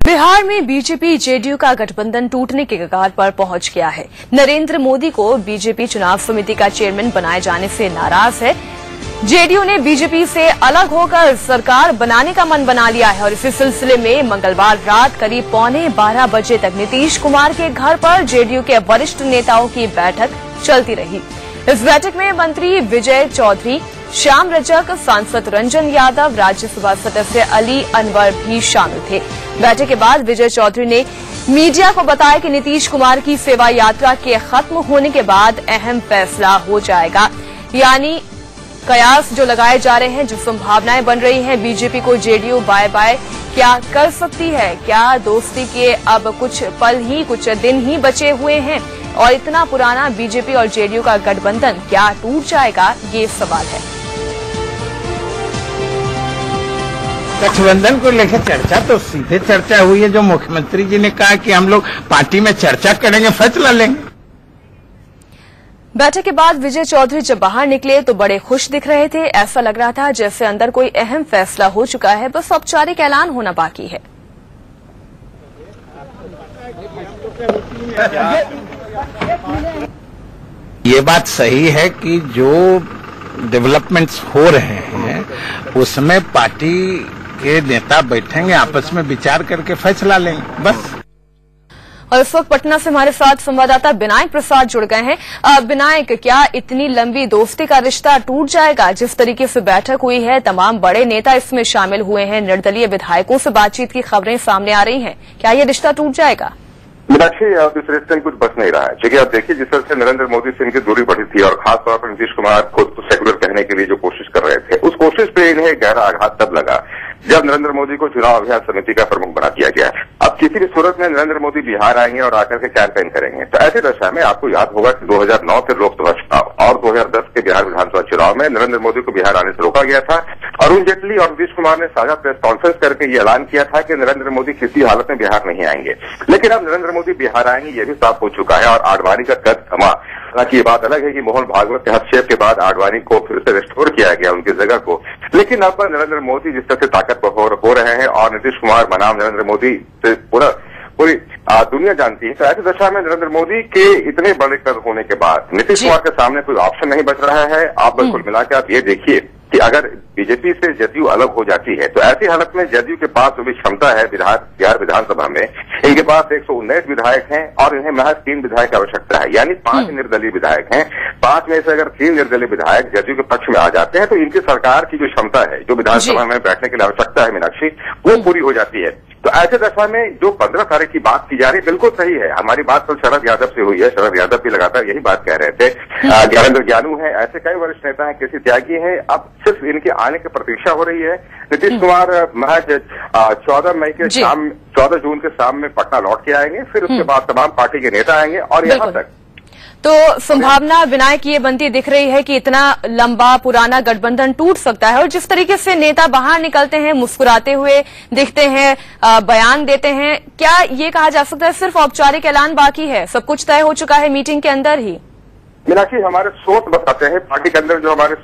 बिहार में BJP JDU का गठबंधन टूटने के कगार पर पहुंच गया है। नरेंद्र मोदी को बीजेपी चुनाव समिति का चेयरमैन बनाए जाने से नाराज है। जेडीयू ने बीजेपी से अलग होकर सरकार बनाने का मन बना लिया है और इसी सिलसिले में मंगलवार रात करीब 11:15 बजे तक नीतीश कुमार के घर पर जेडीयू के वरिष्ठ नेताओं की बैठक चलती रही। इस बैठक में मंत्री विजय चौधरी, श्याम रजक, सांसद रंजन यादव, राज्यसभा सदस्य अली अनवर भी शामिल थे। बैठक के बाद विजय चौधरी ने मीडिया को बताया कि नीतीश कुमार की सेवा यात्रा के खत्म होने के बाद अहम फैसला हो जाएगा, यानी कयास जो लगाए जा रहे हैं, जो संभावनाएं बन रही हैं, बीजेपी को जेडीयू बाय बाय क्या कर सकती है, क्या दोस्ती के अब कुछ पल ही, कुछ दिन ही बचे हुए हैं और इतना पुराना बीजेपी और जेडीयू का गठबंधन क्या टूट जाएगा, ये सवाल है। गठबंधन को लेकर चर्चा तो सीधे चर्चा हुई है, जो मुख्यमंत्री जी ने कहा कि हम लोग पार्टी में चर्चा करेंगे, फैसला लेंगे। बैठक के बाद विजय चौधरी जब बाहर निकले तो बड़े खुश दिख रहे थे। ऐसा लग रहा था जैसे अंदर कोई अहम फैसला हो चुका है, बस औपचारिक ऐलान होना बाकी है। ये बात सही है कि जो डेवलपमेंट्स हो रहे हैं उसमें पार्टी के नेता बैठेंगे, आपस में विचार करके फैसला लेंगे, बस। और इस वक्त पटना से हमारे साथ संवाददाता विनायक प्रसाद जुड़ गए हैं। विनायक, क्या इतनी लंबी दोस्ती का रिश्ता टूट जाएगा? जिस तरीके से बैठक हुई है, तमाम बड़े नेता इसमें शामिल हुए हैं, निर्दलीय विधायकों से बातचीत की खबरें सामने आ रही हैं, क्या ये रिश्ता टूट जाएगा? मीनाक्षी, अब इस रिश्ते में कुछ बच नहीं रहा है, क्योंकि आप देखिए जिस तरह से नरेंद्र मोदी से इनकी दूरी बढ़ी थी और खासतौर पर नीतीश कुमार खुद को सेक्युलर कहने के लिए जो कोशिश कर रहे थे, उस कोशिश पे इन्हें गहरा आघात तब लगा जब नरेंद्र मोदी को चुनाव अभियान समिति का प्रमुख बना दिया गया। अब किसी भी सूरत में नरेंद्र मोदी बिहार आएंगे और आकर के कैंपेन करेंगे, तो ऐसी दशा में आपको याद होगा कि 2009 के लोकसभा चुनाव और 2010 के बिहार विधानसभा चुनाव में नरेंद्र मोदी को बिहार आने से रोका गया था। अरुण जेटली और नीतीश कुमार ने साझा प्रेस कॉन्फ्रेंस करके ये ऐलान किया था कि नरेंद्र मोदी किसी हालत में बिहार नहीं आएंगे। लेकिन अब नरेंद्र मोदी बिहार आएंगे, ये भी साफ हो चुका है और आडवाणी का कद थमा। हालांकि ये बात अलग है कि मोहन भागवत के हस्तक्षेप के बाद आडवाणी को फिर से रिस्टोर किया गया उनकी जगह को, लेकिन अब नरेंद्र मोदी जिस तरह से ताकतवर हो रहे हैं और नीतीश कुमार बनाम नरेंद्र मोदी से पूरी दुनिया जानती है, तो ऐसी दशा में नरेंद्र मोदी के इतने बड़े कद होने के बाद नीतीश कुमार के सामने कोई ऑप्शन नहीं बच रहा है। आप बिल्कुल मिलाकर आप ये देखिए कि अगर बीजेपी से जदयू अलग हो जाती है तो ऐसी हालत में जदयू के पास जो भी क्षमता है बिहार विधानसभा में, इनके पास 119 विधायक हैं और इन्हें महज 3 विधायक की आवश्यकता है, यानी 5 निर्दलीय विधायक हैं। 5 में से अगर 3 निर्दलीय विधायक जदयू के पक्ष में आ जाते हैं तो इनकी सरकार की जो क्षमता है, जो विधानसभा में बैठने के लिए आवश्यकता है मीनाक्षी, वो पूरी हो जाती है। तो ऐसे दशा में जो 15 तारीख की बात की जा रही है, बिल्कुल सही है। हमारी बात तो शरद यादव से हुई है, शरद यादव भी लगातार यही बात कह रहे थे। ज्ञानेंद्र ज्ञानू है, ऐसे कई वरिष्ठ नेता हैं, केसी त्यागी हैं। अब सिर्फ इनके आने की प्रतीक्षा हो रही है। नीतीश कुमार महज 14 जून के शाम में पटना लौट के आएंगे, फिर उसके बाद तमाम पार्टी के नेता आएंगे और यहां तक तो संभावना विनायक ये बनती दिख रही है कि इतना लंबा पुराना गठबंधन टूट सकता है। और जिस तरीके से नेता बाहर निकलते हैं, मुस्कुराते हुए दिखते हैं, बयान देते हैं, क्या ये कहा जा सकता है सिर्फ औपचारिक ऐलान बाकी है, सब कुछ तय हो चुका है मीटिंग के अंदर ही? मीनाक्षी, हमारे सोच बताते हैं पार्टी के अंदर जो हमारे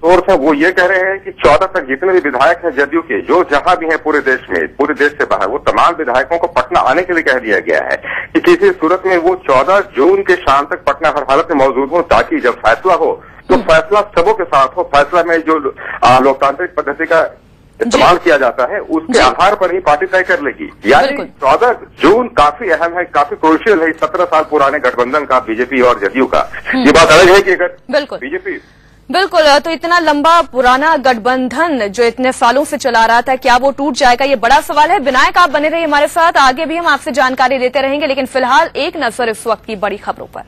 सोर्स है वो ये कह रहे हैं कि 14 तक जितने भी विधायक हैं जदयू के, जो जहां भी हैं पूरे देश में, पूरे देश से बाहर, वो तमाम विधायकों को पटना आने के लिए कह दिया गया है कि किसी सूरत में वो 14 जून के शाम तक पटना हर हालत में मौजूद हो, ताकि जब फैसला हो तो फैसला सबों के साथ हो। फैसला में जो लोकतांत्रिक पद्धति का इस्तेमाल किया जाता है उसके आधार पर ही पार्टी तय कर लेगी। यानी 14 जून काफी अहम है, काफी क्रूशियल है 17 साल पुराने गठबंधन का, बीजेपी और जदयू का। ये बात अलग है कि अगर बीजेपी बिल्कुल, तो इतना लंबा पुराना गठबंधन जो इतने सालों से चला रहा था, क्या वो टूट जाएगा, ये बड़ा सवाल है। विनायक, आप बने रहिए हमारे साथ, आगे भी हम आपसे जानकारी देते रहेंगे, लेकिन फिलहाल एक नजर इस वक्त की बड़ी खबरों पर।